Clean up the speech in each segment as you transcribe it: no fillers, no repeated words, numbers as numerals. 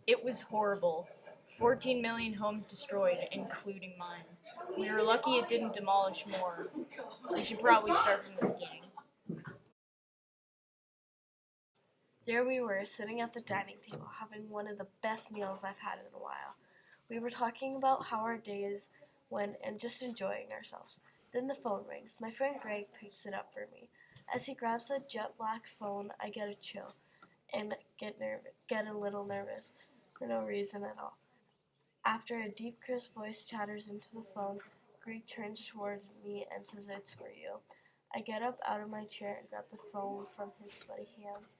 It was horrible. 14 million homes destroyed, including mine. We were lucky it didn't demolish more. We should probably start from the beginning. There we were, sitting at the dining table, having one of the best meals I've had in a while. We were talking about how our days went and just enjoying ourselves. Then the phone rings. My friend Greg picks it up for me. As he grabs the jet black phone, I get a chill and get a little nervous for no reason at all. After a deep, crisp voice chatters into the phone, Greg turns toward me and says, "It's for you." I get up out of my chair and grab the phone from his sweaty hands.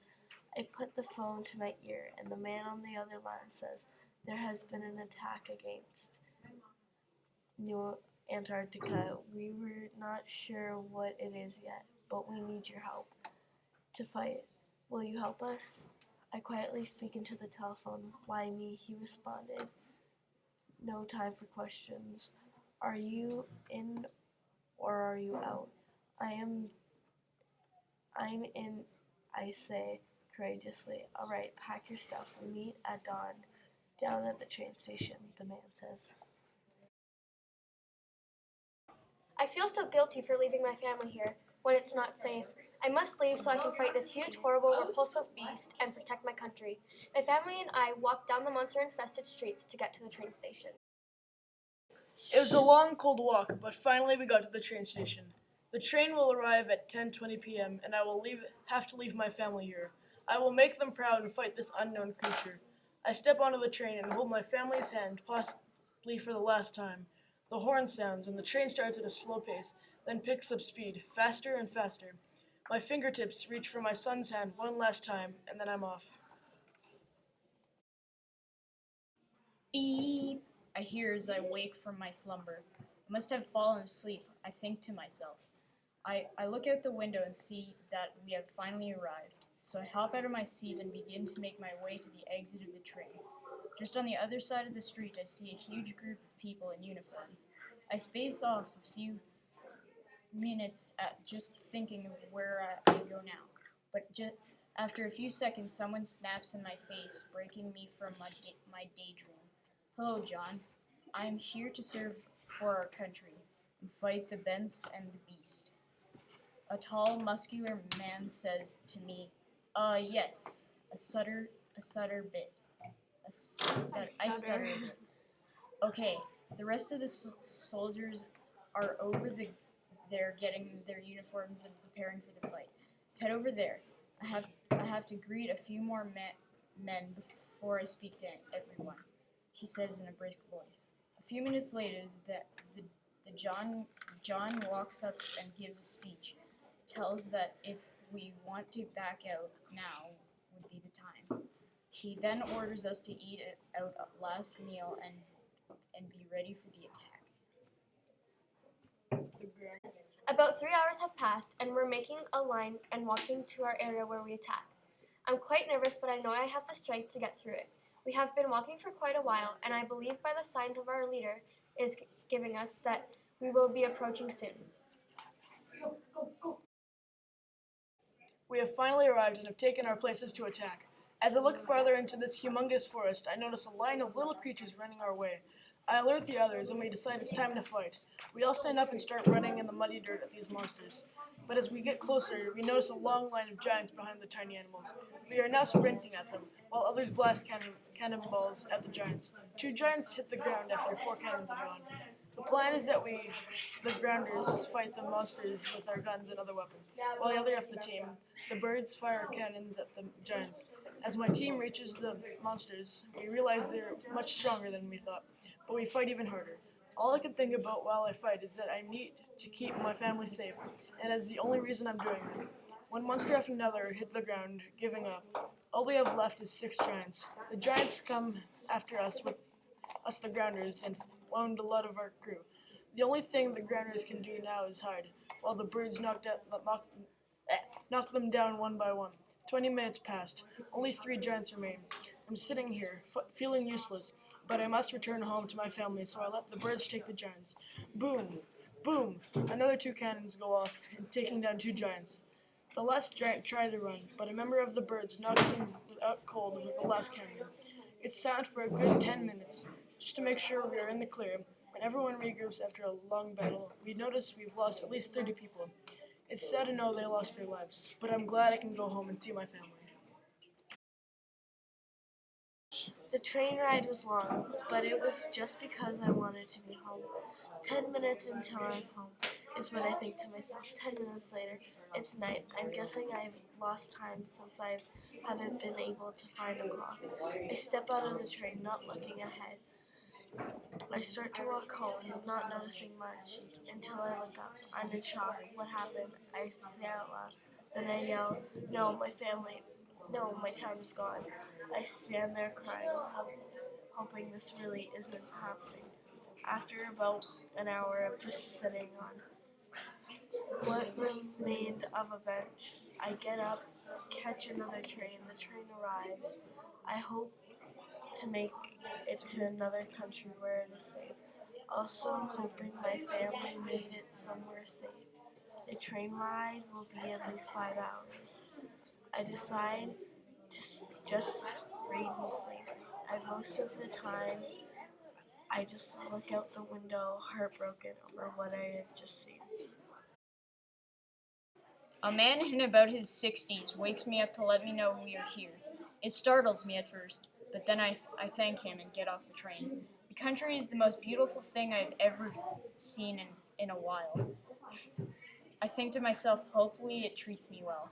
I put the phone to my ear, and the man on the other line says, "There has been an attack against New Antarctica. We were not sure what it is yet, but we need your help to fight. Will you help us?" I quietly speak into the telephone. "Why me?" he responded. "No time for questions. Are you in or are you out?" I'm in, I say courageously. "All right, pack your stuff. We meet at dawn down at the train station," the man says. I feel so guilty for leaving my family here when it's not safe. I must leave so I can fight this huge, horrible, repulsive beast and protect my country. My family and I walk down the monster-infested streets to get to the train station. It was a long, cold walk, but finally we got to the train station. The train will arrive at 10:20 p.m., and I will have to leave my family here. I will make them proud and fight this unknown creature. I step onto the train and hold my family's hand, possibly for the last time. The horn sounds, and the train starts at a slow pace, then picks up speed, faster and faster. My fingertips reach for my son's hand one last time, and then I'm off. Beep! I hear as I wake from my slumber. I must have fallen asleep, I think to myself. I look out the window and see that we have finally arrived. So I hop out of my seat and begin to make my way to the exit of the train. Just on the other side of the street, I see a huge group of people in uniforms. I space off a few minutes at just thinking of where I go now. But just after a few seconds, someone snaps in my face, breaking me from my daydream. "Hello, John. I am here to serve for our country and fight the Bents and the Beast." A tall, muscular man says to me, yes, I stutter a bit. I stutter a bit. "Okay, the rest of the soldiers are over there getting their uniforms and preparing for the fight. Head over there. I have to greet a few more men before I speak to everyone," he says in a brisk voice. A few minutes later, John walks up and gives a speech. Tells that if we want to back out, now would be the time. He then orders us to eat out a last meal and be ready for the attack. About 3 hours have passed, and we're making a line and walking to our area where we attack. I'm quite nervous, but I know I have the strength to get through it. We have been walking for quite a while, and I believe by the signs of our leader is giving us that we will be approaching soon. We have finally arrived and have taken our places to attack. As I look farther into this humongous forest, I notice a line of little creatures running our way. I alert the others, and we decide it's time to fight. We all stand up and start running in the muddy dirt at these monsters. But as we get closer, we notice a long line of giants behind the tiny animals. We are now sprinting at them, while others blast cannonballs at the giants. 2 giants hit the ground after 4 cannons have gone. The plan is that we, the grounders, fight the monsters with our guns and other weapons, while the other half of the team, the birds, fire cannons at the giants. As my team reaches the monsters, we realize they're much stronger than we thought, but we fight even harder. All I can think about while I fight is that I need to keep my family safe, and that's the only reason I'm doing it. One monster after another hit the ground, giving up. All we have left is 6 giants. The giants come after us with us, the grounders, and wound a lot of our crew. The only thing the grounders can do now is hide, while the birds knock them down one by one. 20 minutes passed. Only 3 giants remain. I'm sitting here, feeling useless, but I must return home to my family, so I let the birds take the giants. Boom! Boom! Another 2 cannons go off, taking down 2 giants. The last giant tried to run, but a member of the birds knocks him out cold with the last cannon. It's silent for a good 10 minutes, just to make sure we are in the clear. When everyone regroups after a long battle, we notice we've lost at least 30 people. It's sad to know they lost their lives, but I'm glad I can go home and see my family. The train ride was long, but it was just because I wanted to be home. 10 minutes until I'm home is what I think to myself. 10 minutes later, it's night. I'm guessing I've lost time since I haven't been able to find a clock. I step out of the train, not looking ahead. I start to walk home, not noticing much, until I look up. I'm in shock. What happened? I say out loud. Then I yell, "No, my family. No, my town is gone." I stand there crying, hoping this really isn't happening. After about an hour of just sitting on what remained of a bench, I get up, catch another train. The train arrives. I hope to make it to another country where it is safe. Also hoping my family made it somewhere safe. The train ride will be at least 5 hours. I decide to just read and sleep. And most of the time, I just look out the window, heartbroken over what I had just seen. A man in about his 60s wakes me up to let me know we are here. It startles me at first, but then I thank him and get off the train. The country is the most beautiful thing I've ever seen in a while. I think to myself, hopefully it treats me well.